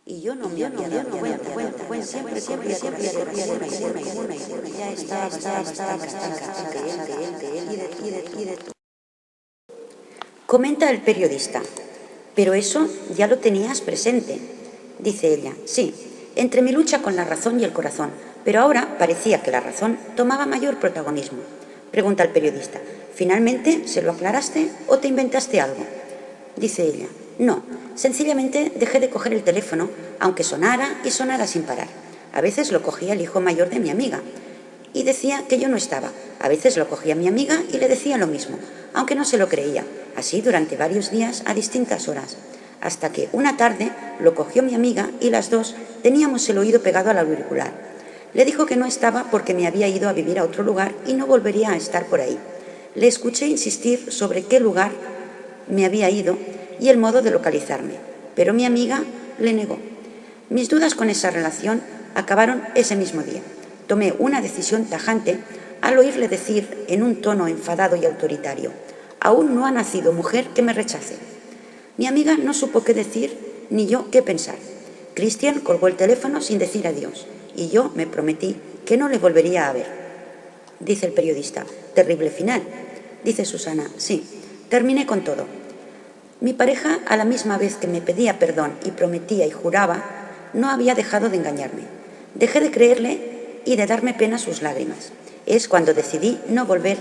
Y yo no me había dado cuenta, pues siempre, ya estaba de tú. Comenta el periodista, pero eso ya lo tenías presente, dice ella. Sí, entre mi lucha con la razón y el corazón, pero ahora parecía que la razón tomaba mayor protagonismo. Pregunta el periodista, ¿finalmente se lo aclaraste o te inventaste algo? Dice ella, no, sencillamente dejé de coger el teléfono, aunque sonara y sonara sin parar. A veces lo cogía el hijo mayor de mi amiga y decía que yo no estaba. A veces lo cogía mi amiga y le decía lo mismo, aunque no se lo creía, así durante varios días a distintas horas, hasta que una tarde lo cogió mi amiga y las dos teníamos el oído pegado al auricular. Le dijo que no estaba porque me había ido a vivir a otro lugar y no volvería a estar por ahí. Le escuché insistir sobre qué lugar me había ido y el modo de localizarme, pero mi amiga le negó. Mis dudas con esa relación acabaron ese mismo día. Tomé una decisión tajante al oírle decir en un tono enfadado y autoritario, aún no ha nacido mujer que me rechace. Mi amiga no supo qué decir ni yo qué pensar. Cristian colgó el teléfono sin decir adiós y yo me prometí que no le volvería a ver. Dice el periodista, terrible final. Dice Susana, sí, terminé con todo. Mi pareja, a la misma vez que me pedía perdón y prometía y juraba, no había dejado de engañarme. Dejé de creerle y de darme pena sus lágrimas. Es cuando decidí no volver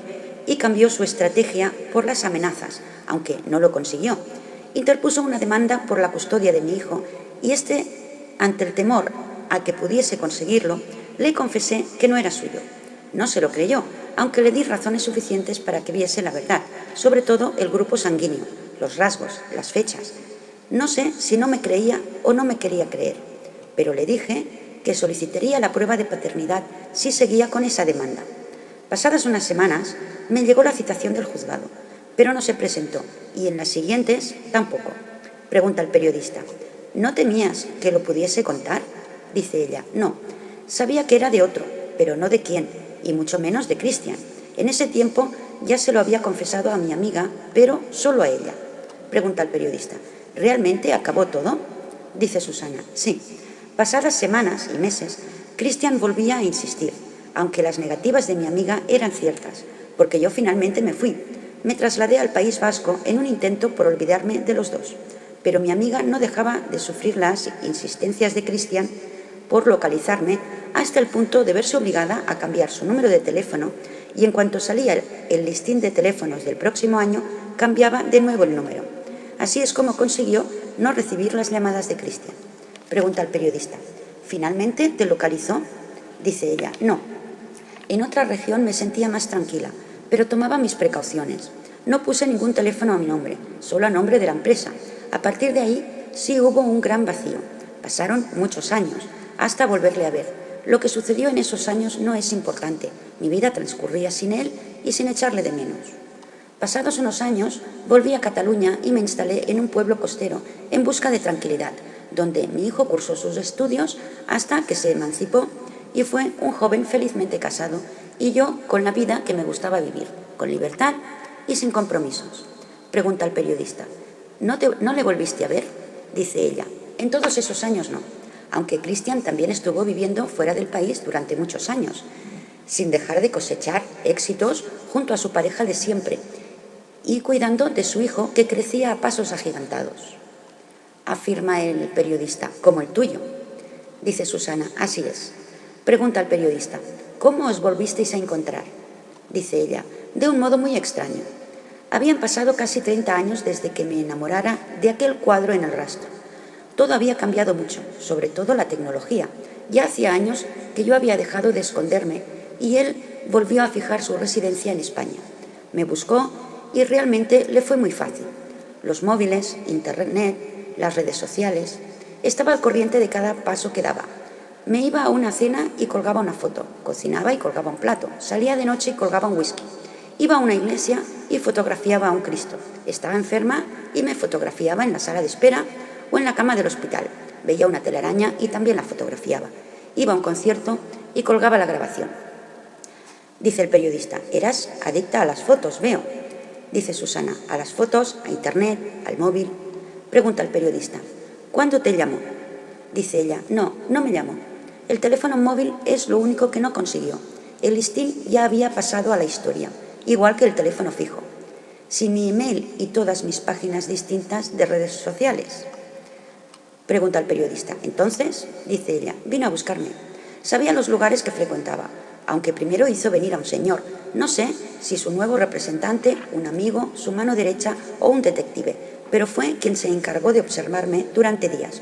y cambió su estrategia por las amenazas, aunque no lo consiguió. Interpuso una demanda por la custodia de mi hijo y ante el temor a que pudiese conseguirlo, le confesé que no era suyo. No se lo creyó, aunque le di razones suficientes para que viese la verdad, sobre todo el grupo sanguíneo, los rasgos, las fechas. No sé si no me creía o no me quería creer, pero le dije que solicitaría la prueba de paternidad si seguía con esa demanda. Pasadas unas semanas me llegó la citación del juzgado, pero no se presentó y en las siguientes tampoco. Pregunta el periodista, ¿no temías que lo pudiese contar? Dice ella, no, sabía que era de otro, pero no de quién, y mucho menos de Cristian. En ese tiempo ya se lo había confesado a mi amiga, pero solo a ella. Pregunta el periodista, ¿realmente acabó todo? Dice Susana, sí. Pasadas semanas y meses, Cristian volvía a insistir, aunque las negativas de mi amiga eran ciertas, porque yo finalmente me fui. Me trasladé al País Vasco en un intento por olvidarme de los dos, pero mi amiga no dejaba de sufrir las insistencias de Cristian por localizarme hasta el punto de verse obligada a cambiar su número de teléfono y en cuanto salía el listín de teléfonos del próximo año, cambiaba de nuevo el número. Así es como consiguió no recibir las llamadas de Cristian. Pregunta al periodista, ¿finalmente te localizó? Dice ella, no. En otra región me sentía más tranquila, pero tomaba mis precauciones. No puse ningún teléfono a mi nombre, solo a nombre de la empresa. A partir de ahí sí hubo un gran vacío. Pasaron muchos años, hasta volverle a ver. Lo que sucedió en esos años no es importante. Mi vida transcurría sin él y sin echarle de menos. Pasados unos años, volví a Cataluña y me instalé en un pueblo costero en busca de tranquilidad, donde mi hijo cursó sus estudios hasta que se emancipó y fue un joven felizmente casado y yo con la vida que me gustaba vivir, con libertad y sin compromisos. Pregunta al periodista, ¿no le volviste a ver? Dice ella, en todos esos años no, aunque Cristian también estuvo viviendo fuera del país durante muchos años, sin dejar de cosechar éxitos junto a su pareja de siempre y cuidando de su hijo que crecía a pasos agigantados. Afirma el periodista, como el tuyo. Dice Susana, así es. Pregunta al periodista, ¿cómo os volvisteis a encontrar? Dice ella, de un modo muy extraño. Habían pasado casi 30 años desde que me enamorara de aquel cuadro en el rastro. Todo había cambiado mucho, sobre todo la tecnología. Ya hacía años que yo había dejado de esconderme y él volvió a fijar su residencia en España. Me buscó y realmente le fue muy fácil. Los móviles, internet, las redes sociales. Estaba al corriente de cada paso que daba. Me iba a una cena y colgaba una foto. Cocinaba y colgaba un plato. Salía de noche y colgaba un whisky. Iba a una iglesia y fotografiaba a un Cristo. Estaba enferma y me fotografiaba en la sala de espera o en la cama del hospital. Veía una telaraña y también la fotografiaba. Iba a un concierto y colgaba la grabación. Dice el periodista, eras adicta a las fotos, veo. Dice Susana, a las fotos, a internet, al móvil. Pregunta el periodista, ¿cuándo te llamó? Dice ella, no, no me llamó. El teléfono móvil es lo único que no consiguió. El listín ya había pasado a la historia, igual que el teléfono fijo. Sin mi email y todas mis páginas distintas de redes sociales. Pregunta el periodista. Entonces, dice ella, vino a buscarme. Sabía los lugares que frecuentaba, aunque primero hizo venir a un señor. No sé si su nuevo representante, un amigo, su mano derecha o un detective, pero fue quien se encargó de observarme durante días.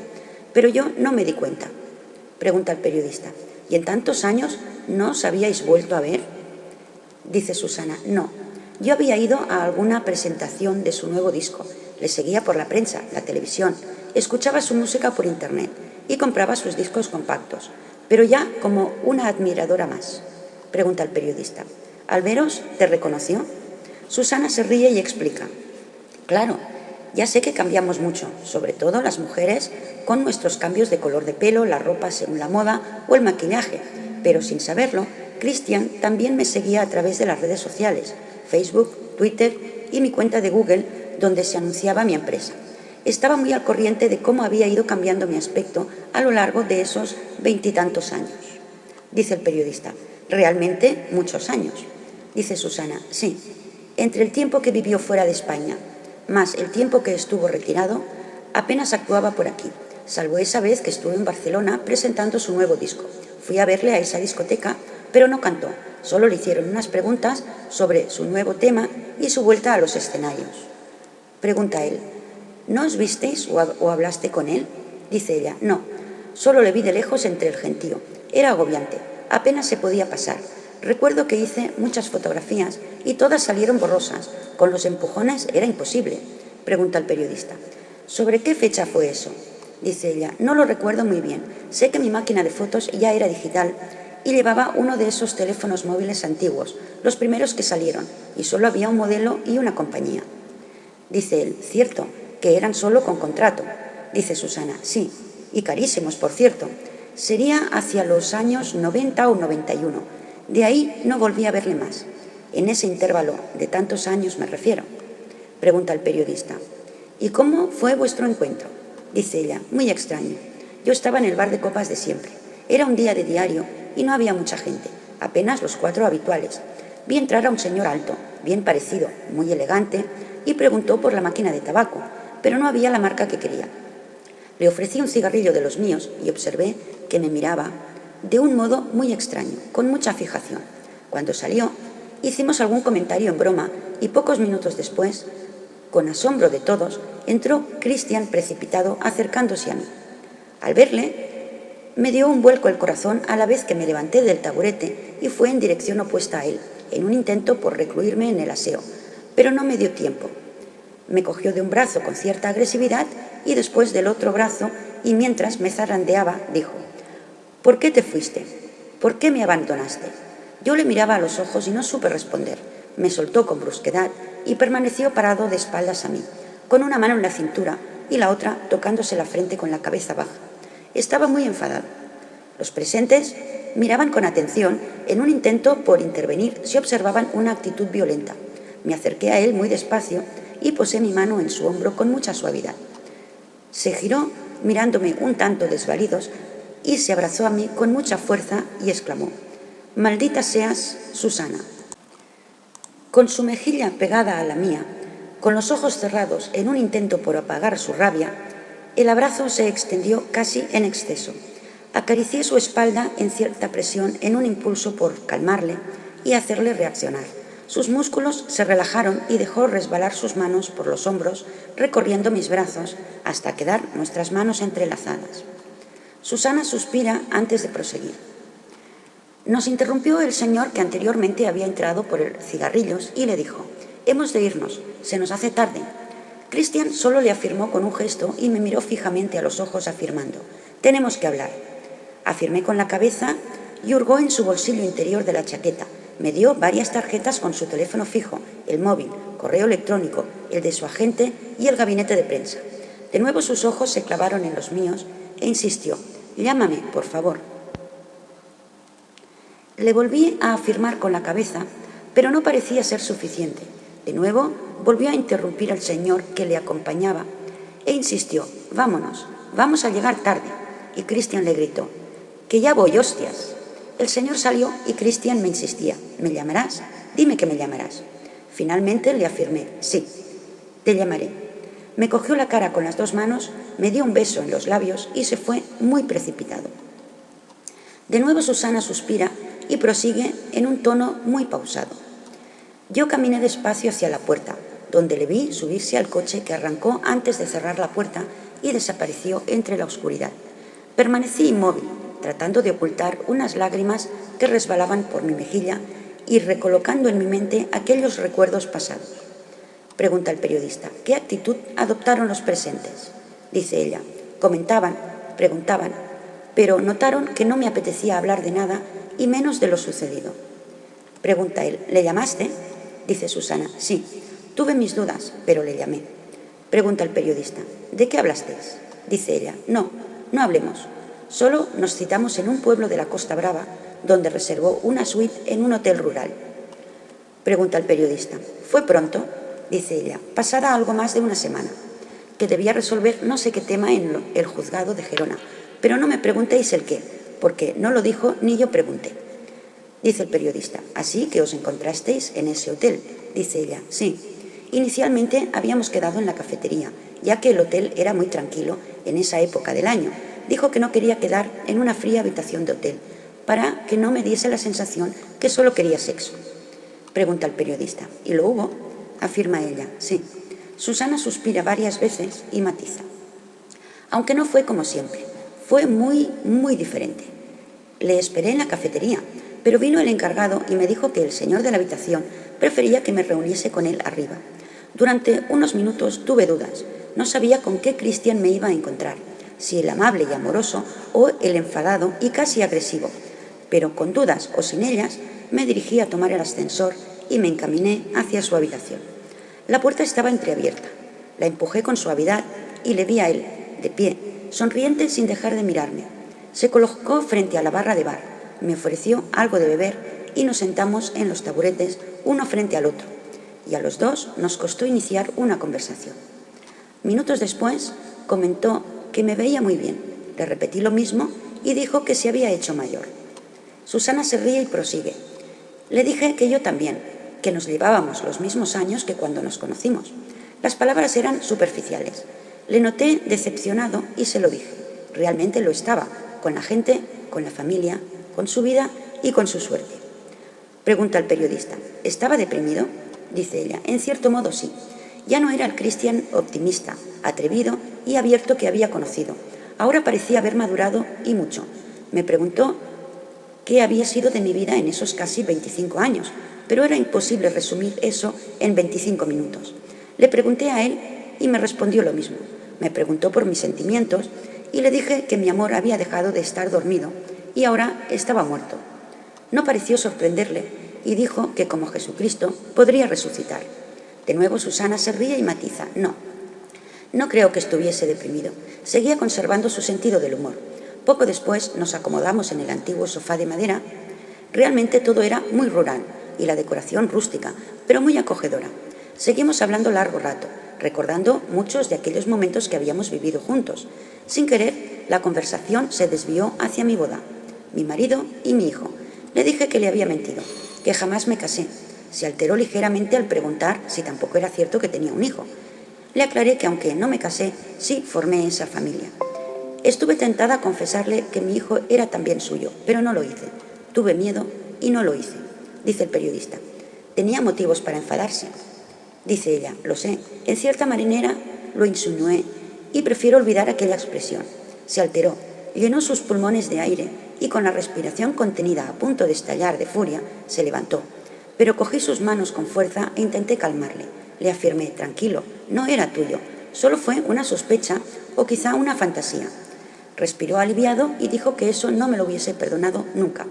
Pero yo no me di cuenta. Pregunta el periodista. ¿Y en tantos años no os habíais vuelto a ver? Dice Susana. No. Yo había ido a alguna presentación de su nuevo disco. Le seguía por la prensa, la televisión, escuchaba su música por internet y compraba sus discos compactos, pero ya como una admiradora más. Pregunta el periodista. ¿Al veros te reconoció? Susana se ríe y explica. Claro, ya sé que cambiamos mucho, sobre todo las mujeres, con nuestros cambios de color de pelo, la ropa según la moda o el maquillaje, pero sin saberlo, Christian también me seguía a través de las redes sociales, Facebook, Twitter y mi cuenta de Google, donde se anunciaba mi empresa. Estaba muy al corriente de cómo había ido cambiando mi aspecto a lo largo de esos 20 y tantos años. Dice el periodista. Realmente muchos años. Dice Susana. Sí, entre el tiempo que vivió fuera de España, más el tiempo que estuvo retirado, apenas actuaba por aquí, salvo esa vez que estuve en Barcelona presentando su nuevo disco. Fui a verle a esa discoteca, pero no cantó, solo le hicieron unas preguntas sobre su nuevo tema y su vuelta a los escenarios. Pregunta él, ¿no os visteis o hablaste con él? Dice ella, no, solo le vi de lejos entre el gentío. Era agobiante, apenas se podía pasar. Recuerdo que hice muchas fotografías y todas salieron borrosas. Con los empujones era imposible. Pregunta el periodista, ¿sobre qué fecha fue eso? Dice ella, no lo recuerdo muy bien. Sé que mi máquina de fotos ya era digital y llevaba uno de esos teléfonos móviles antiguos, los primeros que salieron, y solo había un modelo y una compañía. Dice él, cierto, que eran solo con contrato. Dice Susana, sí, y carísimos, por cierto. Sería hacia los años 90 o 91. De ahí no volví a verle más. En ese intervalo de tantos años me refiero. Pregunta el periodista, ¿y cómo fue vuestro encuentro? Dice ella, muy extraño. Yo estaba en el bar de copas de siempre. Era un día de diario y no había mucha gente, apenas los 4 habituales. Vi entrar a un señor alto, bien parecido, muy elegante, y preguntó por la máquina de tabaco, pero no había la marca que quería. Le ofrecí un cigarrillo de los míos y observé que me miraba de un modo muy extraño, con mucha fijación. Cuando salió, hicimos algún comentario en broma y pocos minutos después, con asombro de todos, entró Christian precipitado acercándose a mí. Al verle, me dio un vuelco el corazón a la vez que me levanté del taburete y fue en dirección opuesta a él, en un intento por recluirme en el aseo, pero no me dio tiempo. Me cogió de un brazo con cierta agresividad y después del otro brazo, y mientras me zarandeaba, dijo, ¿por qué te fuiste? ¿Por qué me abandonaste? Yo le miraba a los ojos y no supe responder. Me soltó con brusquedad y permaneció parado de espaldas a mí, con una mano en la cintura y la otra tocándose la frente con la cabeza baja. Estaba muy enfadado. Los presentes miraban con atención en un intento por intervenir si observaban una actitud violenta. Me acerqué a él muy despacio y posé mi mano en su hombro con mucha suavidad. Se giró mirándome un tanto desvalidos y se abrazó a mí con mucha fuerza y exclamó, «Maldita seas, Susana». Con su mejilla pegada a la mía, con los ojos cerrados en un intento por apagar su rabia, el abrazo se extendió casi en exceso. Acaricié su espalda en cierta presión en un impulso por calmarle y hacerle reaccionar. Sus músculos se relajaron y dejó resbalar sus manos por los hombros, recorriendo mis brazos hasta quedar nuestras manos entrelazadas. Susana suspira antes de proseguir. Nos interrumpió el señor que anteriormente había entrado por el cigarrillos y le dijo, «Hemos de irnos, se nos hace tarde». Christian solo le afirmó con un gesto y me miró fijamente a los ojos afirmando, «Tenemos que hablar». Afirmé con la cabeza y hurgó en su bolsillo interior de la chaqueta. Me dio varias tarjetas con su teléfono fijo, el móvil, correo electrónico, el de su agente y el gabinete de prensa. De nuevo sus ojos se clavaron en los míos e insistió, «Llámame, por favor». Le volví a afirmar con la cabeza, pero no parecía ser suficiente. De nuevo volvió a interrumpir al señor que le acompañaba e insistió, «Vámonos, vamos a llegar tarde». y Christian le gritó: «¡Que ya voy, hostias!». El señor salió y Christian me insistía: «¿Me llamarás? Dime que me llamarás». Finalmente le afirmé: «Sí, te llamaré». Me cogió la cara con las 2 manos, me dio un beso en los labios y se fue muy precipitado. De nuevo Susana suspira y prosigue en un tono muy pausado: «Yo caminé despacio hacia la puerta, donde le vi subirse al coche que arrancó antes de cerrar la puerta y desapareció entre la oscuridad. Permanecí inmóvil, tratando de ocultar unas lágrimas que resbalaban por mi mejilla y recolocando en mi mente aquellos recuerdos pasados». Pregunta el periodista: «¿Qué actitud adoptaron los presentes?». Dice ella: «Comentaban, preguntaban, pero notaron que no me apetecía hablar de nada y menos de lo sucedido». Pregunta él: «¿Le llamaste?». Dice Susana: «Sí, tuve mis dudas, pero le llamé». Pregunta el periodista: «¿De qué hablasteis?». Dice ella: «No, no hablemos. Solo nos citamos en un pueblo de la Costa Brava, donde reservó una suite en un hotel rural». Pregunta el periodista: «¿Fue pronto?». Dice ella: «Pasada algo más de una semana, que debía resolver no sé qué tema en el juzgado de Gerona, pero no me preguntéis el qué, porque no lo dijo ni yo pregunté». Dice el periodista: «Así que os encontrasteis en ese hotel». Dice ella: «Sí. Inicialmente habíamos quedado en la cafetería, ya que el hotel era muy tranquilo en esa época del año. Dijo que no quería quedar en una fría habitación de hotel, para que no me diese la sensación que solo quería sexo». Pregunta el periodista: «¿Y lo hubo?». Afirma ella: «Sí». Susana suspira varias veces y matiza: «Aunque no fue como siempre, fue muy, muy diferente. Le esperé en la cafetería, pero vino el encargado y me dijo que el señor de la habitación prefería que me reuniese con él arriba. Durante unos minutos tuve dudas, no sabía con qué Christian me iba a encontrar, si el amable y amoroso o el enfadado y casi agresivo, pero con dudas o sin ellas me dirigí a tomar el ascensor y me encaminé hacia su habitación. La puerta estaba entreabierta, la empujé con suavidad y le vi a él, de pie, sonriente sin dejar de mirarme. Se colocó frente a la barra de bar, me ofreció algo de beber y nos sentamos en los taburetes uno frente al otro, y a los 2 nos costó iniciar una conversación. Minutos después comentó que me veía muy bien, le repetí lo mismo y dijo que se había hecho mayor. Susana se ríe y prosigue: «Le dije que yo también, que nos llevábamos los mismos años que cuando nos conocimos». Las palabras eran superficiales. Le noté decepcionado y se lo dije. Realmente lo estaba, con la gente, con la familia, con su vida y con su suerte. Pregunta el periodista: «¿Estaba deprimido?». Dice ella: «En cierto modo sí. Ya no era el Christian optimista, atrevido y abierto que había conocido. Ahora parecía haber madurado y mucho. Me preguntó qué había sido de mi vida en esos casi 25 años, pero era imposible resumir eso en 25 minutos. Le pregunté a él y me respondió lo mismo. Me preguntó por mis sentimientos y le dije que mi amor había dejado de estar dormido y ahora estaba muerto. No pareció sorprenderle y dijo que como Jesucristo podría resucitar». De nuevo Susana se ríe y matiza: No creo que estuviese deprimido. Seguía conservando su sentido del humor. Poco después nos acomodamos en el antiguo sofá de madera. Realmente todo era muy rural y la decoración rústica, pero muy acogedora. Seguimos hablando largo rato, recordando muchos de aquellos momentos que habíamos vivido juntos. Sin querer, la conversación se desvió hacia mi boda, mi marido y mi hijo. Le dije que le había mentido, que jamás me casé. Se alteró ligeramente al preguntar si tampoco era cierto que tenía un hijo. Le aclaré que aunque no me casé, sí formé esa familia. Estuve tentada a confesarle que mi hijo era también suyo, pero no lo hice. Tuve miedo y no lo hice. Dice el periodista: «Tenía motivos para enfadarse». Dice ella: «Lo sé, en cierta manera lo insinué y prefiero olvidar aquella expresión». Se alteró, llenó sus pulmones de aire y con la respiración contenida a punto de estallar de furia, se levantó. Pero cogí sus manos con fuerza e intenté calmarle. Le afirmé: «Tranquilo, no era tuyo, solo fue una sospecha o quizá una fantasía». Respiró aliviado y dijo que eso no me lo hubiese perdonado nunca.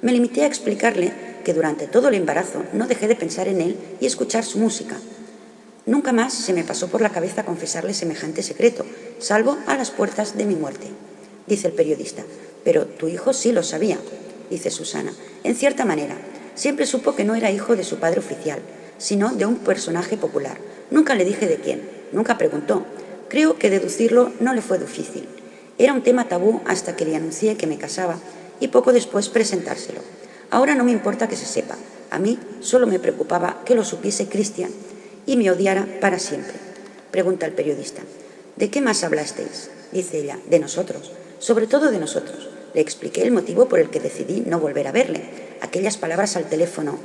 Me limité a explicarle que durante todo el embarazo no dejé de pensar en él y escuchar su música. Nunca más se me pasó por la cabeza confesarle semejante secreto, salvo a las puertas de mi muerte. Dice el periodista: «Pero tu hijo sí lo sabía». Dice Susana: «En cierta manera. Siempre supo que no era hijo de su padre oficial, sino de un personaje popular. Nunca le dije de quién, nunca preguntó. Creo que deducirlo no le fue difícil. Era un tema tabú hasta que le anuncié que me casaba y poco después presentárselo. Ahora no me importa que se sepa. A mí solo me preocupaba que lo supiese Christian y me odiara para siempre. Pregunta el periodista. ¿De qué más hablasteis? Dice ella. De nosotros. Sobre todo de nosotros. Le expliqué el motivo por el que decidí no volver a verle. Aquellas palabras al teléfono.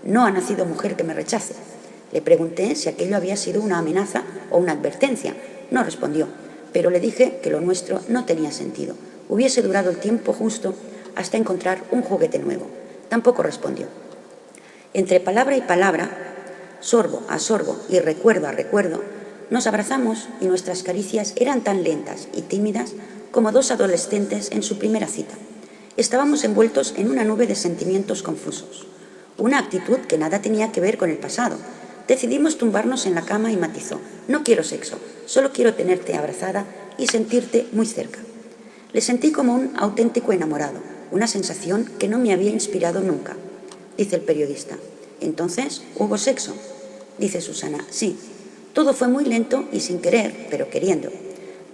No ha nacido mujer que me rechace. Le pregunté si aquello había sido una amenaza o una advertencia. No respondió, pero le dije que lo nuestro no tenía sentido. Hubiese durado el tiempo justo hasta encontrar un juguete nuevo. Tampoco respondió. Entre palabra y palabra, sorbo a sorbo y recuerdo a recuerdo, nos abrazamos y nuestras caricias eran tan lentas y tímidas como dos adolescentes en su primera cita. Estábamos envueltos en una nube de sentimientos confusos. Una actitud que nada tenía que ver con el pasado. Decidimos tumbarnos en la cama y matizó. No quiero sexo, solo quiero tenerte abrazada y sentirte muy cerca. Le sentí como un auténtico enamorado, una sensación que no me había inspirado nunca. Dice el periodista. ¿Entonces hubo sexo? Dice Susana. Sí. Todo fue muy lento y sin querer, pero queriendo.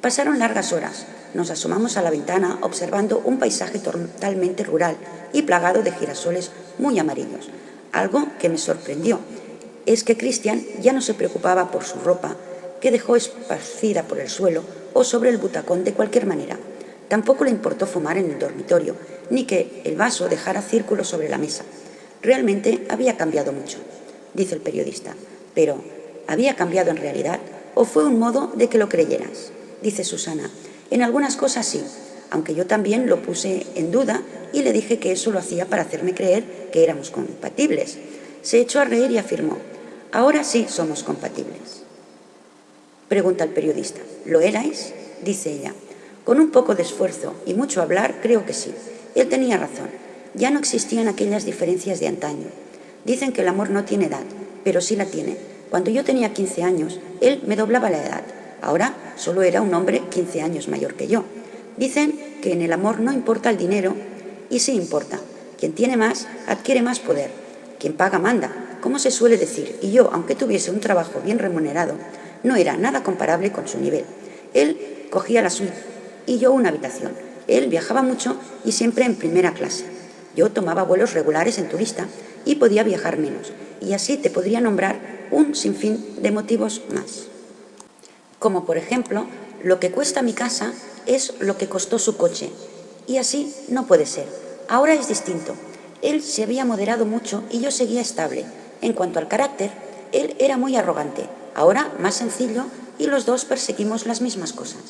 Pasaron largas horas. Nos asomamos a la ventana observando un paisaje totalmente rural y plagado de girasoles muy amarillos. Algo que me sorprendió es que Christian ya no se preocupaba por su ropa, que dejó esparcida por el suelo o sobre el butacón de cualquier manera. Tampoco le importó fumar en el dormitorio, ni que el vaso dejara círculos sobre la mesa. Realmente había cambiado mucho, dice el periodista. Pero, ¿había cambiado en realidad o fue un modo de que lo creyeras? Dice Susana. En algunas cosas sí, aunque yo también lo puse en duda y le dije que eso lo hacía para hacerme creer que éramos compatibles. Se echó a reír y afirmó. Ahora sí somos compatibles. Pregunta el periodista. ¿Lo erais? Dice ella. Con un poco de esfuerzo y mucho hablar, creo que sí. Él tenía razón. Ya no existían aquellas diferencias de antaño. Dicen que el amor no tiene edad, pero sí la tiene. Cuando yo tenía 15 años, él me doblaba la edad. Ahora solo era un hombre 15 años mayor que yo. Dicen que en el amor no importa el dinero, y sí importa. Quien tiene más, adquiere más poder. Quien paga, manda, como se suele decir, y yo, aunque tuviese un trabajo bien remunerado, no era nada comparable con su nivel. Él cogía la suite y yo una habitación. Él viajaba mucho y siempre en primera clase. Yo tomaba vuelos regulares en turista y podía viajar menos. Y así te podría nombrar un sinfín de motivos más. Como por ejemplo, lo que cuesta mi casa es lo que costó su coche. Y así no puede ser. Ahora es distinto. Él se había moderado mucho y yo seguía estable. En cuanto al carácter, él era muy arrogante. Ahora más sencillo y los dos perseguimos las mismas cosas.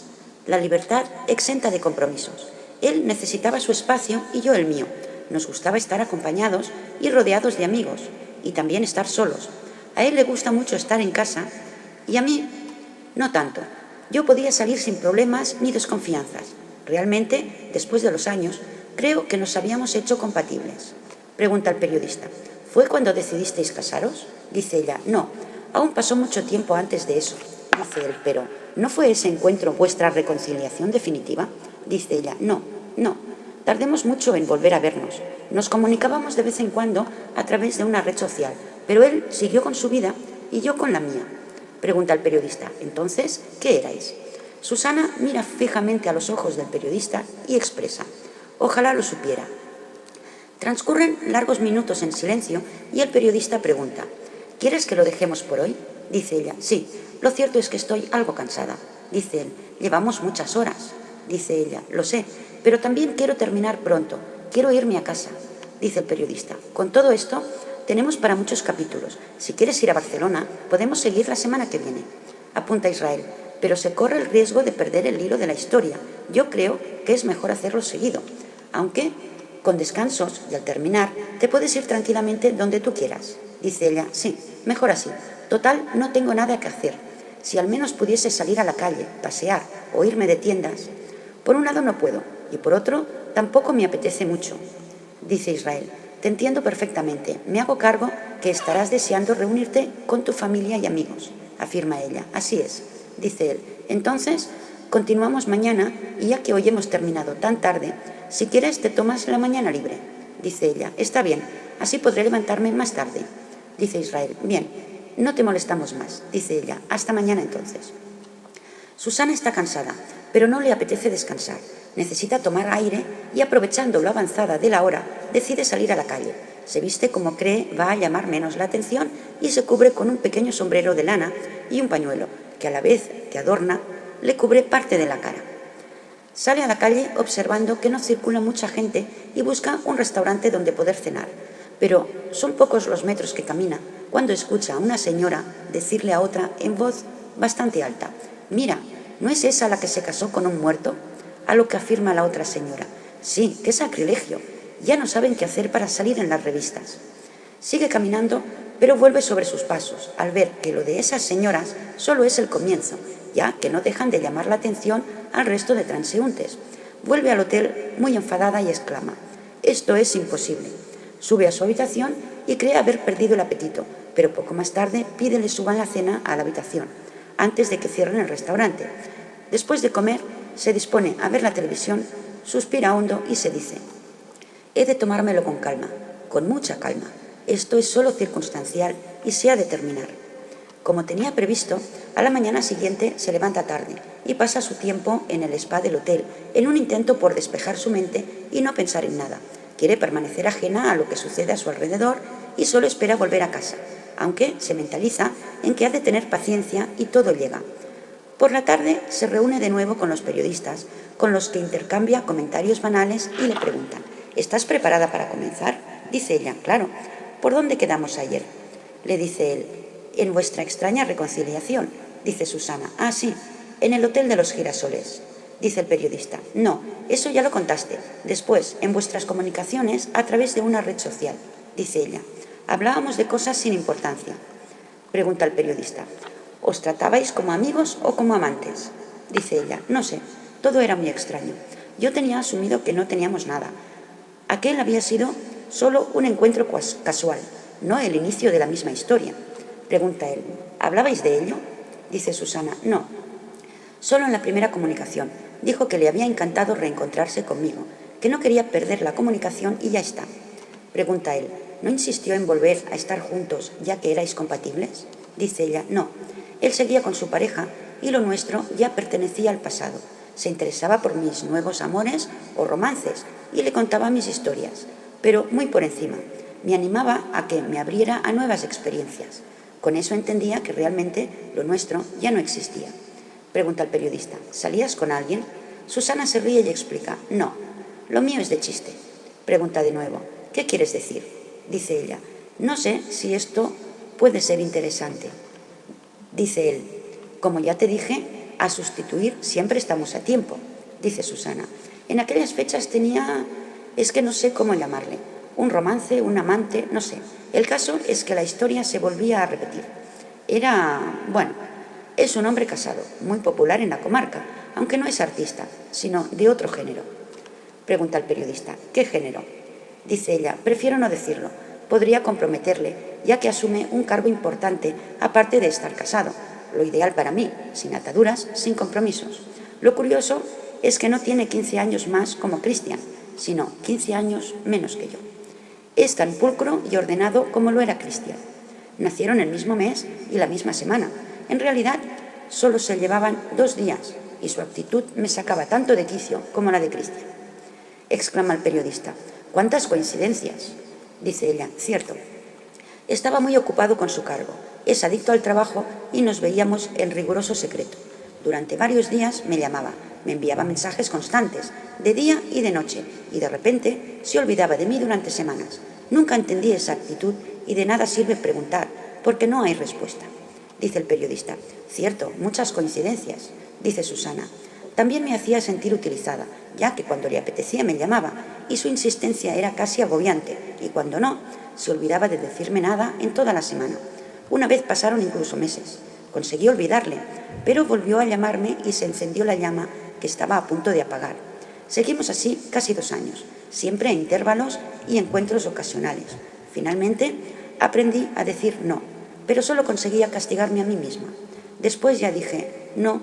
La libertad exenta de compromisos. Él necesitaba su espacio y yo el mío. Nos gustaba estar acompañados y rodeados de amigos y también estar solos. A él le gusta mucho estar en casa y a mí no tanto. Yo podía salir sin problemas ni desconfianzas. Realmente, después de los años, creo que nos habíamos hecho compatibles. Pregunta el periodista. ¿Fue cuando decidisteis casaros? Dice ella. No, aún pasó mucho tiempo antes de eso. Dice él. Pero, ¿no fue ese encuentro vuestra reconciliación definitiva? Dice ella. No. Tardemos mucho en volver a vernos. Nos comunicábamos de vez en cuando a través de una red social, pero él siguió con su vida y yo con la mía. Pregunta el periodista. Entonces, ¿qué erais? Susana mira fijamente a los ojos del periodista y expresa. Ojalá lo supiera. Transcurren largos minutos en silencio y el periodista pregunta. ¿Quieres que lo dejemos por hoy? Dice ella. Sí, lo cierto es que estoy algo cansada. Dice él. Llevamos muchas horas. Dice ella. Lo sé, pero también quiero terminar pronto. Quiero irme a casa. Dice el periodista. Con todo esto, tenemos para muchos capítulos. Si quieres ir a Barcelona, podemos seguir la semana que viene. Apunta Israel. Pero se corre el riesgo de perder el hilo de la historia. Yo creo que es mejor hacerlo seguido. Aunque, con descansos y al terminar, te puedes ir tranquilamente donde tú quieras. Dice ella. Sí, mejor así. Total, no tengo nada que hacer. Si al menos pudiese salir a la calle, pasear o irme de tiendas. Por un lado no puedo, y por otro tampoco me apetece mucho. Dice Israel. Te entiendo perfectamente. Me hago cargo que estarás deseando reunirte con tu familia y amigos. Afirma ella. Así es. Dice él. Entonces, continuamos mañana y ya que hoy hemos terminado tan tarde, si quieres te tomas la mañana libre. Dice ella. Está bien, así podré levantarme más tarde. Dice Israel. Bien, no te molestamos más. Dice ella. Hasta mañana entonces. Susana está cansada, pero no le apetece descansar. Necesita tomar aire y, aprovechando lo avanzada de la hora, decide salir a la calle. Se viste como cree va a llamar menos la atención y se cubre con un pequeño sombrero de lana y un pañuelo, que a la vez que adorna, le cubre parte de la cara. Sale a la calle observando que no circula mucha gente y busca un restaurante donde poder cenar. Pero son pocos los metros que camina cuando escucha a una señora decirle a otra en voz bastante alta: «Mira, ¿no es esa la que se casó con un muerto?». A lo que afirma la otra señora: «Sí, qué sacrilegio. Ya no saben qué hacer para salir en las revistas». Sigue caminando, pero vuelve sobre sus pasos al ver que lo de esas señoras solo es el comienzo, ya que no dejan de llamar la atención al resto de transeúntes. Vuelve al hotel muy enfadada y exclama: «Esto es imposible». Sube a su habitación y cree haber perdido el apetito, pero poco más tarde pide le suban la cena a la habitación, antes de que cierren el restaurante. Después de comer, se dispone a ver la televisión, suspira hondo y se dice: «He de tomármelo con calma, con mucha calma. Esto es solo circunstancial y se ha de terminar». Como tenía previsto, a la mañana siguiente se levanta tarde y pasa su tiempo en el spa del hotel, en un intento por despejar su mente y no pensar en nada. Quiere permanecer ajena a lo que sucede a su alrededor y solo espera volver a casa, aunque se mentaliza en que ha de tener paciencia y todo llega. Por la tarde se reúne de nuevo con los periodistas, con los que intercambia comentarios banales y le preguntan: «¿Estás preparada para comenzar?». Dice ella: «Claro». «¿Por dónde quedamos ayer?». Le dice él: «En vuestra extraña reconciliación». Dice Susana: «Ah, sí, en el Hotel de los Girasoles». Dice el periodista: «No, eso ya lo contaste. Después, en vuestras comunicaciones a través de una red social». Dice ella: «Hablábamos de cosas sin importancia». Pregunta el periodista: «¿Os tratabais como amigos o como amantes?». Dice ella: «No sé, todo era muy extraño. Yo tenía asumido que no teníamos nada. Aquel había sido solo un encuentro casual, no el inicio de la misma historia». Pregunta él: «¿Hablabais de ello?». Dice Susana: «No, solo en la primera comunicación. Dijo que le había encantado reencontrarse conmigo, que no quería perder la comunicación y ya está». Pregunta él: «¿No insistió en volver a estar juntos ya que erais compatibles?». Dice ella: «No, él seguía con su pareja y lo nuestro ya pertenecía al pasado. Se interesaba por mis nuevos amores o romances y le contaba mis historias, pero muy por encima. Me animaba a que me abriera a nuevas experiencias. Con eso entendía que realmente lo nuestro ya no existía». Pregunta el periodista: «¿Salías con alguien?». Susana se ríe y explica: «No, lo mío es de chiste». Pregunta de nuevo: «¿Qué quieres decir?». Dice ella: «No sé si esto puede ser interesante». Dice él: «Como ya te dije, a sustituir siempre estamos a tiempo». Dice Susana: «En aquellas fechas tenía, es que no sé cómo llamarle, un romance, un amante, no sé. El caso es que la historia se volvía a repetir. Es un hombre casado, muy popular en la comarca, aunque no es artista, sino de otro género». Pregunta el periodista: «¿Qué género?». Dice ella: «Prefiero no decirlo. Podría comprometerle, ya que asume un cargo importante, aparte de estar casado. Lo ideal para mí, sin ataduras, sin compromisos. Lo curioso es que no tiene 15 años más como Cristian, sino 15 años menos que yo. Es tan pulcro y ordenado como lo era Cristian. Nacieron el mismo mes y la misma semana. En realidad, solo se llevaban 2 días y su actitud me sacaba tanto de quicio como la de Cristian». Exclama el periodista: «¿Cuántas coincidencias?». Dice ella: «Cierto. Estaba muy ocupado con su cargo. Es adicto al trabajo y nos veíamos en riguroso secreto. Durante varios días me llamaba, me enviaba mensajes constantes, de día y de noche, y de repente se olvidaba de mí durante semanas. Nunca entendí esa actitud y de nada sirve preguntar, porque no hay respuesta». Dice el periodista: «Cierto, muchas coincidencias». Dice Susana: «También me hacía sentir utilizada, ya que cuando le apetecía me llamaba, y su insistencia era casi agobiante, y cuando no, se olvidaba de decirme nada en toda la semana. Una vez pasaron incluso meses. Conseguí olvidarle, pero volvió a llamarme y se encendió la llama que estaba a punto de apagar. Seguimos así casi 2 años, siempre a intervalos y encuentros ocasionales. Finalmente aprendí a decir no, pero solo conseguía castigarme a mí misma. Después ya dije no,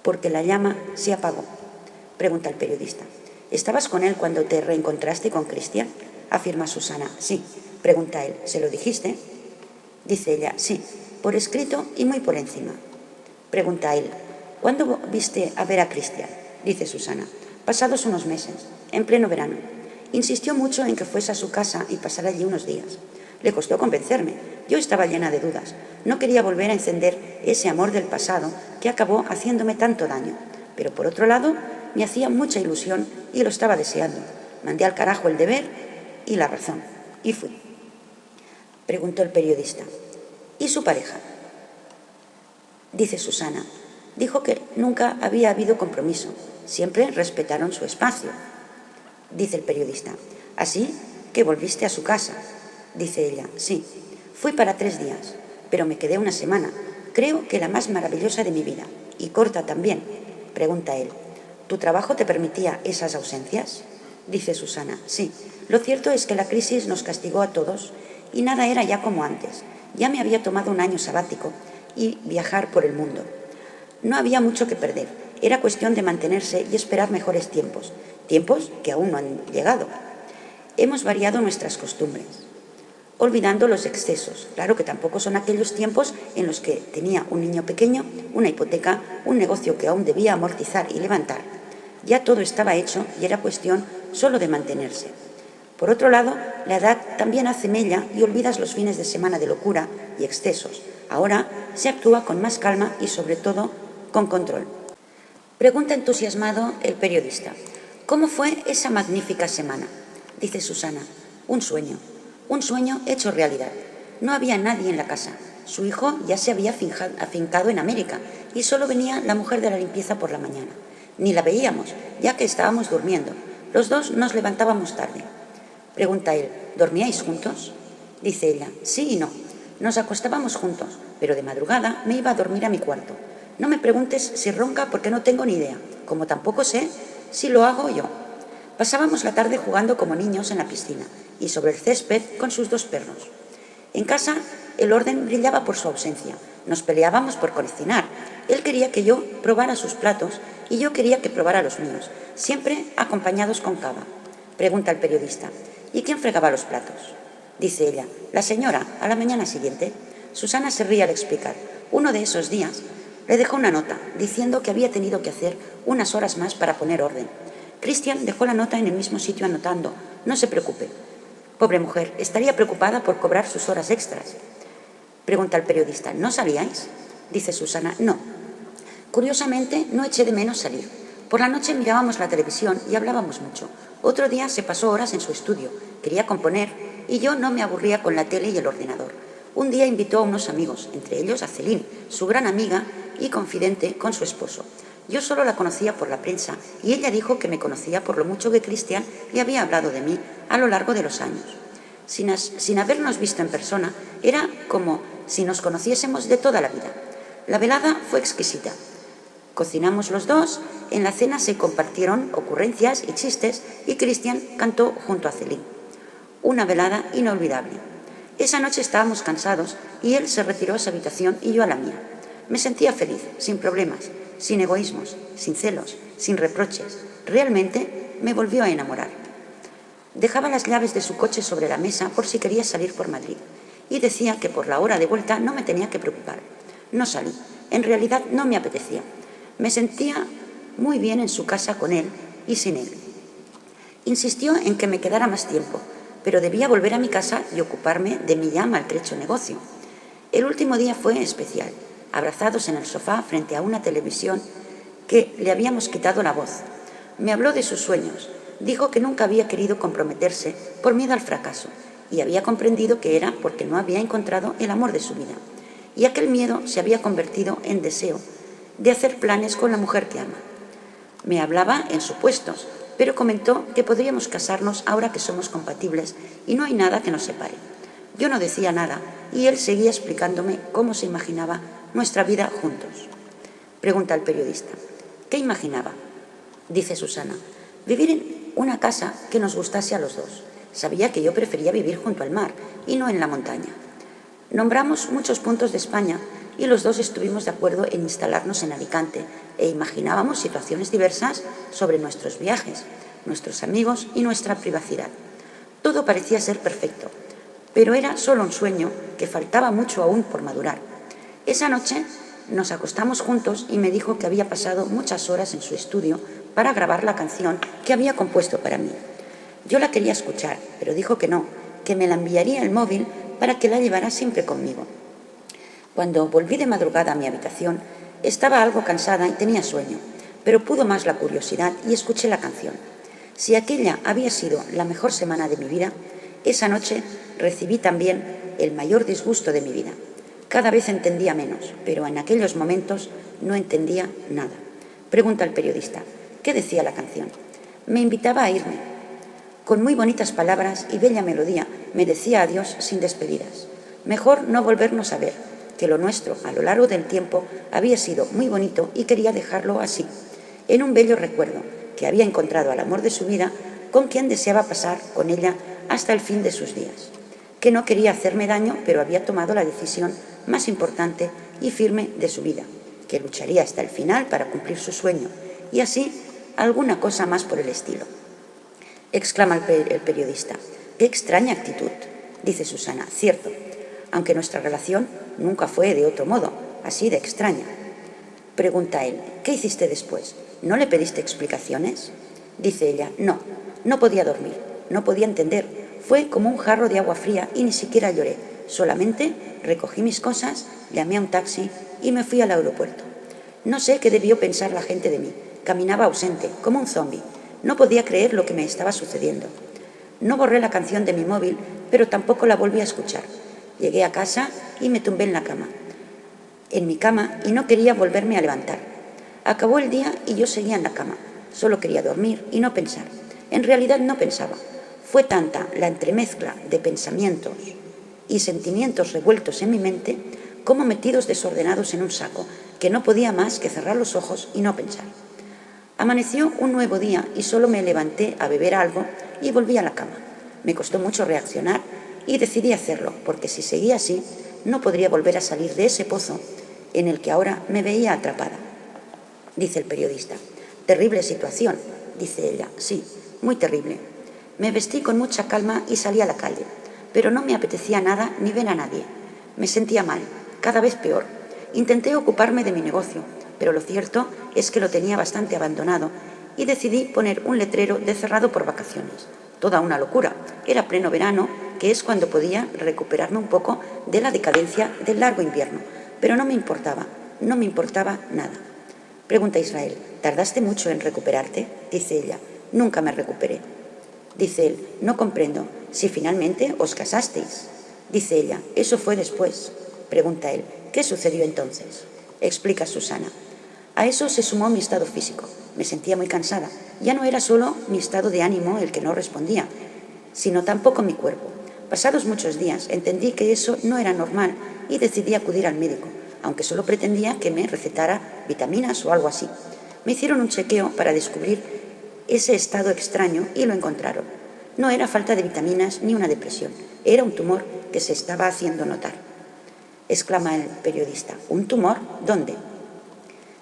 porque la llama se apagó». Pregunta el periodista: «¿Estabas con él cuando te reencontraste con Cristian?». Afirma Susana: «Sí». Pregunta él: «¿Se lo dijiste?». Dice ella: «Sí, por escrito y muy por encima». Pregunta él: ¿Cuándo viste a ver a Cristian?, dice Susana. Pasados unos meses, en pleno verano. Insistió mucho en que fuese a su casa y pasara allí unos días. Le costó convencerme. Yo estaba llena de dudas. No quería volver a encender ese amor del pasado que acabó haciéndome tanto daño. Pero por otro lado, me hacía mucha ilusión y lo estaba deseando. Mandé al carajo el deber y la razón. Y fui. Preguntó el periodista. ¿Y su pareja? Dice Susana. Dijo que nunca había habido compromiso. Siempre respetaron su espacio. Dice el periodista. Así que volviste a su casa. Dice ella. Sí. Fui para 3 días, pero me quedé una semana. Creo que la más maravillosa de mi vida. Y corta también. Pregunta él. ¿Tu trabajo te permitía esas ausencias? Dice Susana. Sí. Lo cierto es que la crisis nos castigó a todos y nada era ya como antes. Ya me había tomado un año sabático y viajar por el mundo. No había mucho que perder. Era cuestión de mantenerse y esperar mejores tiempos. Tiempos que aún no han llegado. Hemos variado nuestras costumbres, olvidando los excesos. Claro que tampoco son aquellos tiempos en los que tenía un niño pequeño, una hipoteca, un negocio que aún debía amortizar y levantar. Ya todo estaba hecho y era cuestión solo de mantenerse. Por otro lado, la edad también hace mella y olvidas los fines de semana de locura y excesos. Ahora se actúa con más calma y, sobre todo, con control. Pregunta entusiasmado el periodista. ¿Cómo fue esa magnífica semana? Dice Susana. Un sueño hecho realidad. No había nadie en la casa. Su hijo ya se había afincado en América y solo venía la mujer de la limpieza por la mañana. Ni la veíamos, ya que estábamos durmiendo. Los dos nos levantábamos tarde. Pregunta él. ¿Dormíais juntos? Dice ella. Sí y no. Nos acostábamos juntos, pero de madrugada me iba a dormir a mi cuarto. No me preguntes si ronca porque no tengo ni idea, como tampoco sé si lo hago yo. Pasábamos la tarde jugando como niños en la piscina y sobre el césped con sus 2 perros. En casa el orden brillaba por su ausencia. Nos peleábamos por cocinar. Él quería que yo probara sus platos y yo quería que probara los míos, siempre acompañados con cava. Pregunta el periodista. ¿Y quién fregaba los platos? Dice ella. La señora, a la mañana siguiente. Susana se ríe al explicar. Uno de esos días le dejó una nota diciendo que había tenido que hacer unas horas más para poner orden. Cristian dejó la nota en el mismo sitio anotando. No se preocupe. Pobre mujer, estaría preocupada por cobrar sus horas extras. Pregunta el periodista. ¿No salíais? Dice Susana. No. Curiosamente, no eché de menos salir. Por la noche mirábamos la televisión y hablábamos mucho. Otro día se pasó horas en su estudio. Quería componer y yo no me aburría con la tele y el ordenador. Un día invitó a unos amigos, entre ellos a Celine, su gran amiga y confidente con su esposo. Yo solo la conocía por la prensa y ella dijo que me conocía por lo mucho que Cristian le había hablado de mí a lo largo de los años. Sin habernos visto en persona, era como si nos conociésemos de toda la vida. La velada fue exquisita. Cocinamos los dos, en la cena se compartieron ocurrencias y chistes y Cristian cantó junto a Celine. Una velada inolvidable. Esa noche estábamos cansados y él se retiró a su habitación y yo a la mía. Me sentía feliz, sin problemas, sin egoísmos, sin celos, sin reproches. Realmente me volvió a enamorar. Dejaba las llaves de su coche sobre la mesa por si quería salir por Madrid y decía que por la hora de vuelta no me tenía que preocupar. No salí. En realidad no me apetecía. Me sentía muy bien en su casa con él y sin él. Insistió en que me quedara más tiempo, pero debía volver a mi casa y ocuparme de mi ya maltrecho negocio. El último día fue especial. Abrazados en el sofá frente a una televisión que le habíamos quitado la voz. Me habló de sus sueños. Dijo que nunca había querido comprometerse por miedo al fracaso y había comprendido que era porque no había encontrado el amor de su vida. Y aquel miedo se había convertido en deseo de hacer planes con la mujer que ama. Me hablaba en supuestos, pero comentó que podríamos casarnos ahora que somos compatibles y no hay nada que nos separe. Yo no decía nada y él seguía explicándome cómo se imaginaba nuestra vida juntos. Pregunta el periodista. ¿Qué imaginaba? Dice Susana. Vivir en una casa que nos gustase a los dos. Sabía que yo prefería vivir junto al mar y no en la montaña. Nombramos muchos puntos de España y los dos estuvimos de acuerdo en instalarnos en Alicante e imaginábamos situaciones diversas sobre nuestros viajes, nuestros amigos y nuestra privacidad. Todo parecía ser perfecto, pero era solo un sueño que faltaba mucho aún por madurar. Esa noche Nos acostamos juntos y me dijo que había pasado muchas horas en su estudio para grabar la canción que había compuesto para mí. Yo la quería escuchar, pero dijo que no, que me la enviaría el móvil para que la llevara siempre conmigo. Cuando volví de madrugada a mi habitación, estaba algo cansada y tenía sueño, pero pudo más la curiosidad y escuché la canción. Si aquella había sido la mejor semana de mi vida, esa noche recibí también el mayor disgusto de mi vida. Cada vez entendía menos, pero en aquellos momentos no entendía nada. Pregunta el periodista, ¿qué decía la canción? Me invitaba a irme. Con muy bonitas palabras y bella melodía me decía adiós sin despedidas. Mejor no volvernos a ver, que lo nuestro a lo largo del tiempo había sido muy bonito y quería dejarlo así, en un bello recuerdo, que había encontrado al amor de su vida con quien deseaba pasar con ella hasta el fin de sus días. Que no quería hacerme daño, pero había tomado la decisión más importante y firme de su vida, que lucharía hasta el final para cumplir su sueño, y así alguna cosa más por el estilo. Exclama el periodista. ¡Qué extraña actitud! Dice Susana. Cierto, aunque nuestra relación nunca fue de otro modo, así de extraña. Pregunta él. ¿Qué hiciste después? ¿No le pediste explicaciones? Dice ella. No podía dormir, no podía entender. Fue como un jarro de agua fría y ni siquiera lloré. Solamente recogí mis cosas, llamé a un taxi y me fui al aeropuerto. No sé qué debió pensar la gente de mí. Caminaba ausente, como un zombi. No podía creer lo que me estaba sucediendo. No borré la canción de mi móvil, pero tampoco la volví a escuchar. Llegué a casa y me tumbé en mi cama, y no quería volverme a levantar. Acabó el día y yo seguía en la cama. Solo quería dormir y no pensar. En realidad no pensaba. Fue tanta la entremezcla de pensamientos y sentimientos revueltos en mi mente, como metidos desordenados en un saco, que no podía más que cerrar los ojos y no pensar. Amaneció un nuevo día y solo me levanté a beber algo y volví a la cama. Me costó mucho reaccionar y decidí hacerlo, porque si seguía así, no podría volver a salir de ese pozo en el que ahora me veía atrapada. Dice el periodista. Terrible situación, dice ella. Sí, muy terrible. Me vestí con mucha calma y salí a la calle, pero no me apetecía nada ni ver a nadie. Me sentía mal, cada vez peor. Intenté ocuparme de mi negocio, pero lo cierto es que lo tenía bastante abandonado y decidí poner un letrero de cerrado por vacaciones. Toda una locura. Era pleno verano, que es cuando podía recuperarme un poco de la decadencia del largo invierno, pero no me importaba nada. Pregunta Israel. ¿Tardaste mucho en recuperarte? Dice ella. Nunca me recuperé. Dice él. No comprendo. Si finalmente os casasteis. Dice ella. Eso fue después. Pregunta él. ¿Qué sucedió entonces? Explica Susana. A eso se sumó mi estado físico. Me sentía muy cansada. Ya no era solo mi estado de ánimo el que no respondía, sino tampoco mi cuerpo. Pasados muchos días entendí que eso no era normal y decidí acudir al médico, aunque solo pretendía que me recetara vitaminas o algo así. Me hicieron un chequeo para descubrir ese estado extraño y lo encontraron. No era falta de vitaminas ni una depresión, era un tumor que se estaba haciendo notar. Exclama el periodista. ¿Un tumor? ¿Dónde?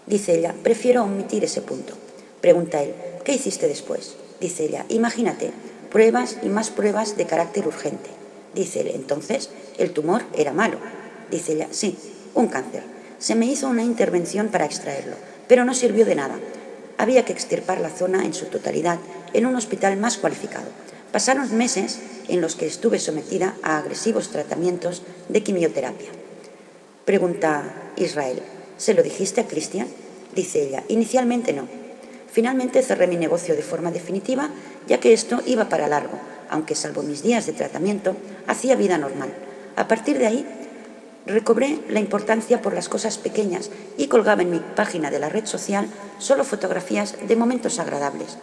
Dice ella. Prefiero omitir ese punto. Pregunta él. ¿Qué hiciste después? Dice ella. Imagínate, pruebas y más pruebas de carácter urgente. Dice él. Entonces, el tumor era malo. Dice ella. Sí, un cáncer. Se me hizo una intervención para extraerlo, pero no sirvió de nada. Había que extirpar la zona en su totalidad en un hospital más cualificado. Pasaron meses en los que estuve sometida a agresivos tratamientos de quimioterapia. Pregunta Israel. ¿Se lo dijiste a Cristian? Dice ella. Inicialmente no. Finalmente cerré mi negocio de forma definitiva, ya que esto iba para largo, aunque salvo mis días de tratamiento, hacía vida normal. A partir de ahí, recobré la importancia por las cosas pequeñas y colgaba en mi página de la red social solo fotografías de momentos agradables.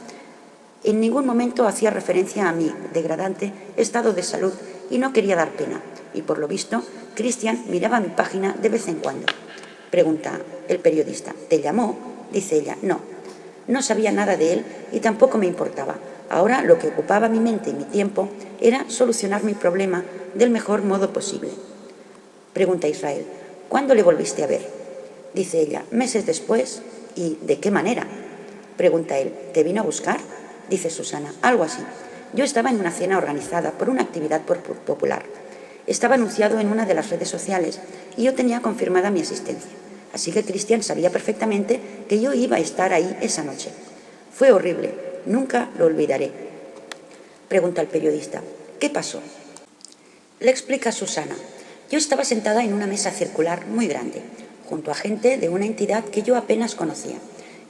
En ningún momento hacía referencia a mi degradante estado de salud y no quería dar pena. Y por lo visto, Cristian miraba mi página de vez en cuando. Pregunta el periodista. ¿Te llamó? Dice ella. No sabía nada de él y tampoco me importaba. Ahora lo que ocupaba mi mente y mi tiempo era solucionar mi problema del mejor modo posible. Pregunta Israel. ¿Cuándo le volviste a ver? Dice ella. Meses después. ¿Y de qué manera? Pregunta él. ¿Te vino a buscar? Dice Susana. Algo así. Yo estaba en una cena organizada por una actividad popular. Estaba anunciado en una de las redes sociales y yo tenía confirmada mi asistencia. así que Cristian sabía perfectamente que yo iba a estar ahí esa noche. Fue horrible, nunca lo olvidaré. Pregunta el periodista: ¿qué pasó? Le explica Susana: yo estaba sentada en una mesa circular muy grande, junto a gente de una entidad que yo apenas conocía.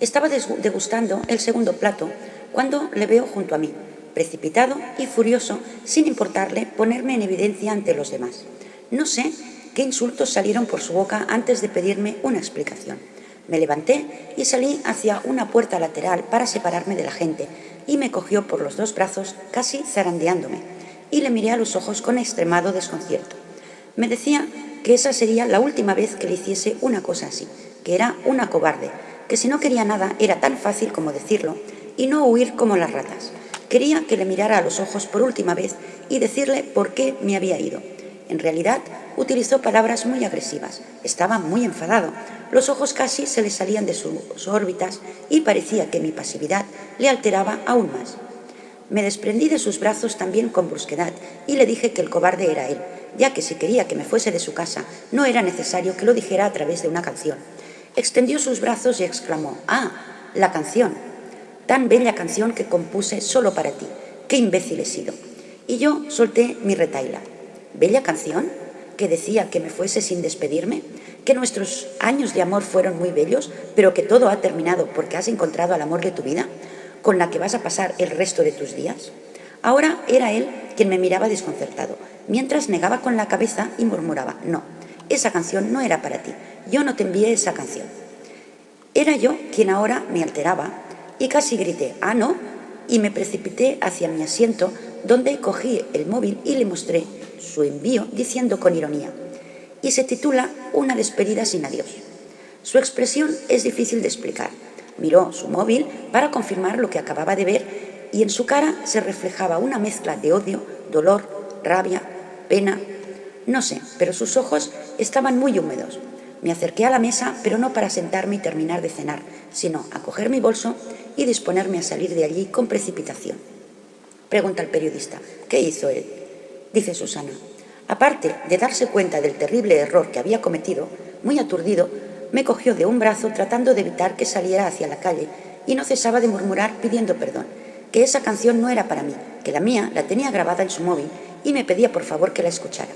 Estaba degustando el segundo plato cuando le veo junto a mí, precipitado y furioso, sin importarle ponerme en evidencia ante los demás. No sé qué insultos salieron por su boca antes de pedirme una explicación. Me levanté y salí hacia una puerta lateral para separarme de la gente, y me cogió por los dos brazos, casi zarandeándome, y le miré a los ojos con extremado desconcierto. Me decía que esa sería la última vez que le hiciese una cosa así, que era una cobarde, que si no quería nada era tan fácil como decirlo y no huir como las ratas. Quería que le mirara a los ojos por última vez y decirle por qué me había ido. En realidad, utilizó palabras muy agresivas. Estaba muy enfadado. Los ojos casi se le salían de sus órbitas y parecía que mi pasividad le alteraba aún más. Me desprendí de sus brazos también con brusquedad y le dije que el cobarde era él, ya que si quería que me fuese de su casa, no era necesario que lo dijera a través de una canción. Extendió sus brazos y exclamó: «¡Ah, la canción! Tan bella canción que compuse solo para ti. ¡Qué imbécil he sido!». Y yo solté mi retahíla. ¿Bella canción? ¿Que decía que me fuese sin despedirme? ¿Que nuestros años de amor fueron muy bellos, pero que todo ha terminado porque has encontrado al amor de tu vida, con la que vas a pasar el resto de tus días? Ahora era él quien me miraba desconcertado, mientras negaba con la cabeza y murmuraba: «No, esa canción no era para ti. Yo no te envié esa canción». Era yo quien ahora me alteraba y casi grité: «¡Ah, no!», y me precipité hacia mi asiento, donde cogí el móvil y le mostré su envío diciendo con ironía: «Y se titula Una despedida sin adiós». Su expresión es difícil de explicar. Miró su móvil para confirmar lo que acababa de ver y en su cara se reflejaba una mezcla de odio, dolor, rabia, pena. No sé, pero sus ojos estaban muy húmedos. Me acerqué a la mesa, pero no para sentarme y terminar de cenar, sino a coger mi bolso y disponerme a salir de allí con precipitación. Pregunta el periodista: ¿qué hizo él? Dice Susana: aparte de darse cuenta del terrible error que había cometido, muy aturdido, me cogió de un brazo tratando de evitar que saliera hacia la calle y no cesaba de murmurar pidiendo perdón, que esa canción no era para mí, que la mía la tenía grabada en su móvil y me pedía por favor que la escuchara.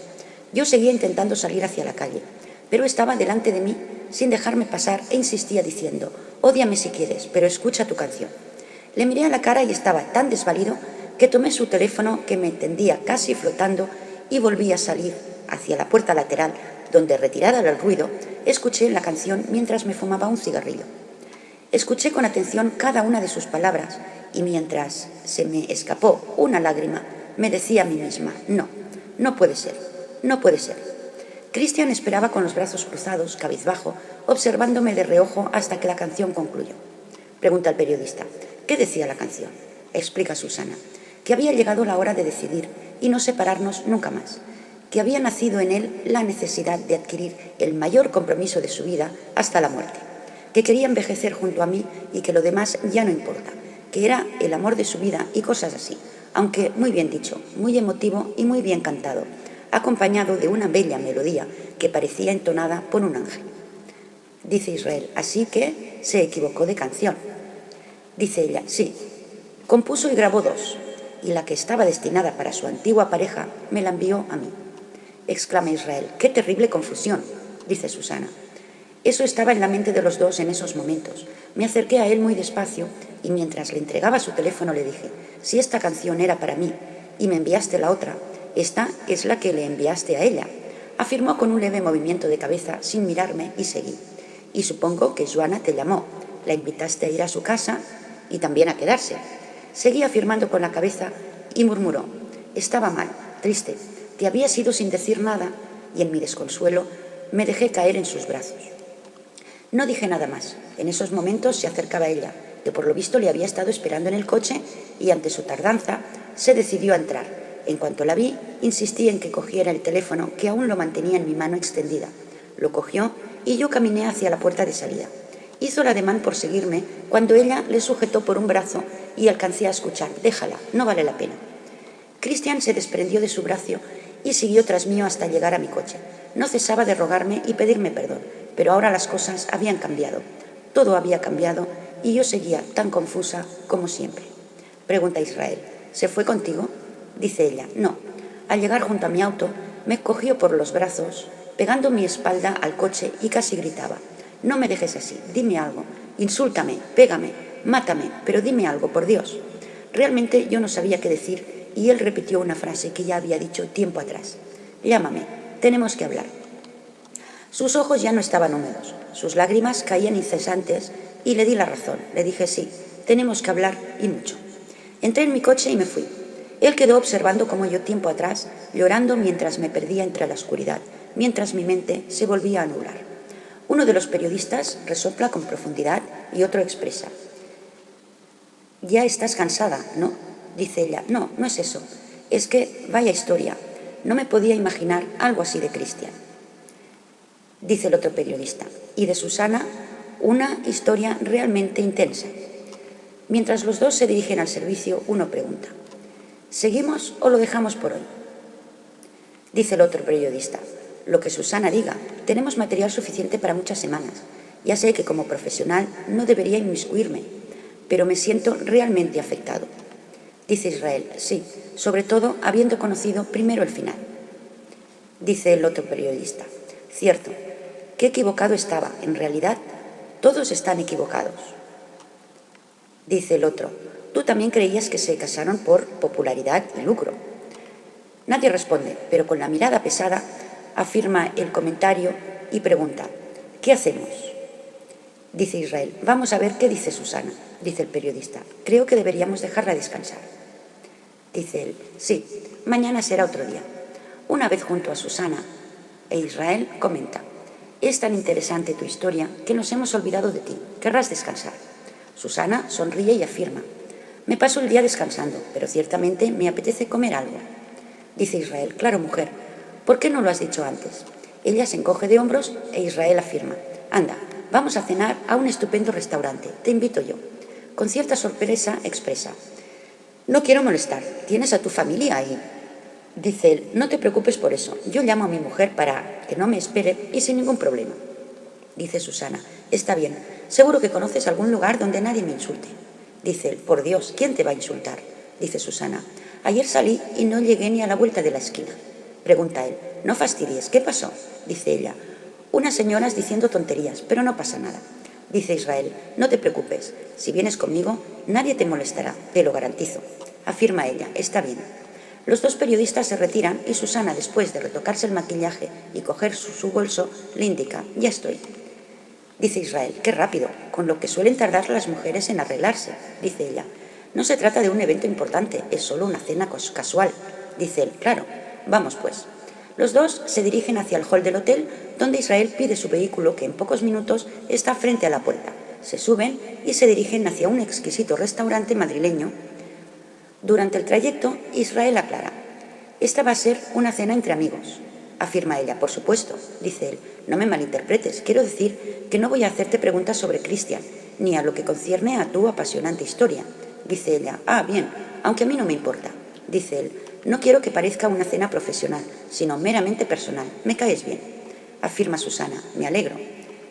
Yo seguía intentando salir hacia la calle, pero estaba delante de mí sin dejarme pasar e insistía diciendo: «Ódiame si quieres, pero escucha tu canción». Le miré a la cara y estaba tan desvalido que tomé su teléfono, que me tendía casi flotando, y volví a salir hacia la puerta lateral, donde, retirada del ruido, escuché la canción mientras me fumaba un cigarrillo. Escuché con atención cada una de sus palabras y mientras se me escapó una lágrima, me decía a mí misma: «No, no puede ser, no puede ser». Cristian esperaba con los brazos cruzados, cabizbajo, observándome de reojo hasta que la canción concluyó. Pregunta el periodista: ¿qué decía la canción? Explica Susana: que había llegado la hora de decidir y no separarnos nunca más, que había nacido en él la necesidad de adquirir el mayor compromiso de su vida hasta la muerte, que quería envejecer junto a mí y que lo demás ya no importa, que era el amor de su vida y cosas así, aunque muy bien dicho, muy emotivo y muy bien cantado, acompañado de una bella melodía que parecía entonada por un ángel. Dice Israel: así que se equivocó de canción. Dice ella: sí, compuso y grabó dos, y la que estaba destinada para su antigua pareja me la envió a mí. Exclama Israel: ¡qué terrible confusión!, dice Susana. Eso estaba en la mente de los dos en esos momentos. Me acerqué a él muy despacio y mientras le entregaba su teléfono le dije: si esta canción era para mí y me enviaste la otra, esta es la que le enviaste a ella. Afirmó con un leve movimiento de cabeza sin mirarme y seguí: y supongo que Joana te llamó, la invitaste a ir a su casa y también a quedarse. Seguí afirmando con la cabeza y murmuró: estaba mal, triste, te habías ido sin decir nada, y en mi desconsuelo me dejé caer en sus brazos. No dije nada más. En esos momentos se acercaba ella, que por lo visto le había estado esperando en el coche, y ante su tardanza se decidió a entrar. En cuanto la vi, insistí en que cogiera el teléfono, que aún lo mantenía en mi mano extendida. Lo cogió y yo caminé hacia la puerta de salida. Hizo el ademán por seguirme cuando ella le sujetó por un brazo y alcancé a escuchar: déjala, no vale la pena. Cristian se desprendió de su brazo y siguió tras mío hasta llegar a mi coche. No cesaba de rogarme y pedirme perdón, pero ahora las cosas habían cambiado. Todo había cambiado y yo seguía tan confusa como siempre. Pregunta Israel, ¿se fue contigo? Dice ella, no. Al llegar junto a mi auto, me cogió por los brazos, pegando mi espalda al coche y casi gritaba, no me dejes así, dime algo, insúltame, pégame, mátame, pero dime algo, por Dios. Realmente yo no sabía qué decir y él repitió una frase que ya había dicho tiempo atrás. Llámame, tenemos que hablar. Sus ojos ya no estaban húmedos, sus lágrimas caían incesantes y le di la razón. Le dije sí, tenemos que hablar y mucho. Entré en mi coche y me fui. Él quedó observando como yo tiempo atrás, llorando mientras me perdía entre la oscuridad, mientras mi mente se volvía a nublar. Uno de los periodistas resopla con profundidad y otro expresa. Ya estás cansada, ¿no? Dice ella. No, no es eso. Es que, vaya historia, no me podía imaginar algo así de Cristian. Dice el otro periodista. Y de Susana, una historia realmente intensa. Mientras los dos se dirigen al servicio, uno pregunta, ¿seguimos o lo dejamos por hoy? Dice el otro periodista, lo que Susana diga, tenemos material suficiente para muchas semanas. Ya sé que como profesional no debería inmiscuirme, pero me siento realmente afectado. Dice Israel, sí, sobre todo habiendo conocido primero el final. Dice el otro periodista, cierto, qué equivocado estaba, en realidad todos están equivocados. Dice el otro, tú también creías que se casaron por popularidad y lucro. Nadie responde, pero con la mirada pesada afirma el comentario y pregunta, ¿qué hacemos? Dice Israel, vamos a ver qué dice Susana. Dice el periodista, creo que deberíamos dejarla descansar. Dice él, sí, mañana será otro día. Una vez junto a Susana, e Israel comenta, es tan interesante tu historia que nos hemos olvidado de ti, querrás descansar. Susana sonríe y afirma, me paso el día descansando, pero ciertamente me apetece comer algo. Dice Israel, claro mujer, ¿por qué no lo has dicho antes? Ella se encoge de hombros e Israel afirma, anda, vamos a cenar a un estupendo restaurante, te invito yo. Con cierta sorpresa expresa, no quiero molestar, tienes a tu familia ahí. Dice él, no te preocupes por eso, yo llamo a mi mujer para que no me espere y sin ningún problema. Dice Susana, está bien, seguro que conoces algún lugar donde nadie me insulte. Dice él, por Dios, ¿quién te va a insultar? Dice Susana, ayer salí y no llegué ni a la vuelta de la esquina. Pregunta él, no fastidies, ¿qué pasó? Dice ella, unas señoras diciendo tonterías, pero no pasa nada. Dice Israel, no te preocupes, si vienes conmigo nadie te molestará, te lo garantizo. Afirma ella, está bien. Los dos periodistas se retiran y Susana, después de retocarse el maquillaje y coger su bolso, le indica, ya estoy. Dice Israel, qué rápido, con lo que suelen tardar las mujeres en arreglarse. Dice ella, no se trata de un evento importante, es solo una cena casual. Dice él, claro, vamos pues. Los dos se dirigen hacia el hall del hotel, donde Israel pide su vehículo, que en pocos minutos está frente a la puerta. Se suben y se dirigen hacia un exquisito restaurante madrileño. Durante el trayecto, Israel aclara, esta va a ser una cena entre amigos. Afirma ella, por supuesto, dice él, no me malinterpretes, quiero decir que no voy a hacerte preguntas sobre Cristian, ni a lo que concierne a tu apasionante historia. Dice ella, bien, aunque a mí no me importa. Dice él, no quiero que parezca una cena profesional, sino meramente personal, me caes bien. Afirma Susana, me alegro.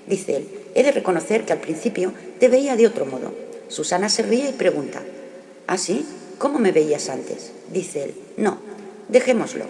Dice él, he de reconocer que al principio te veía de otro modo. Susana se ríe y pregunta, ¿ah, sí? ¿Cómo me veías antes? Dice él, no, dejémoslo.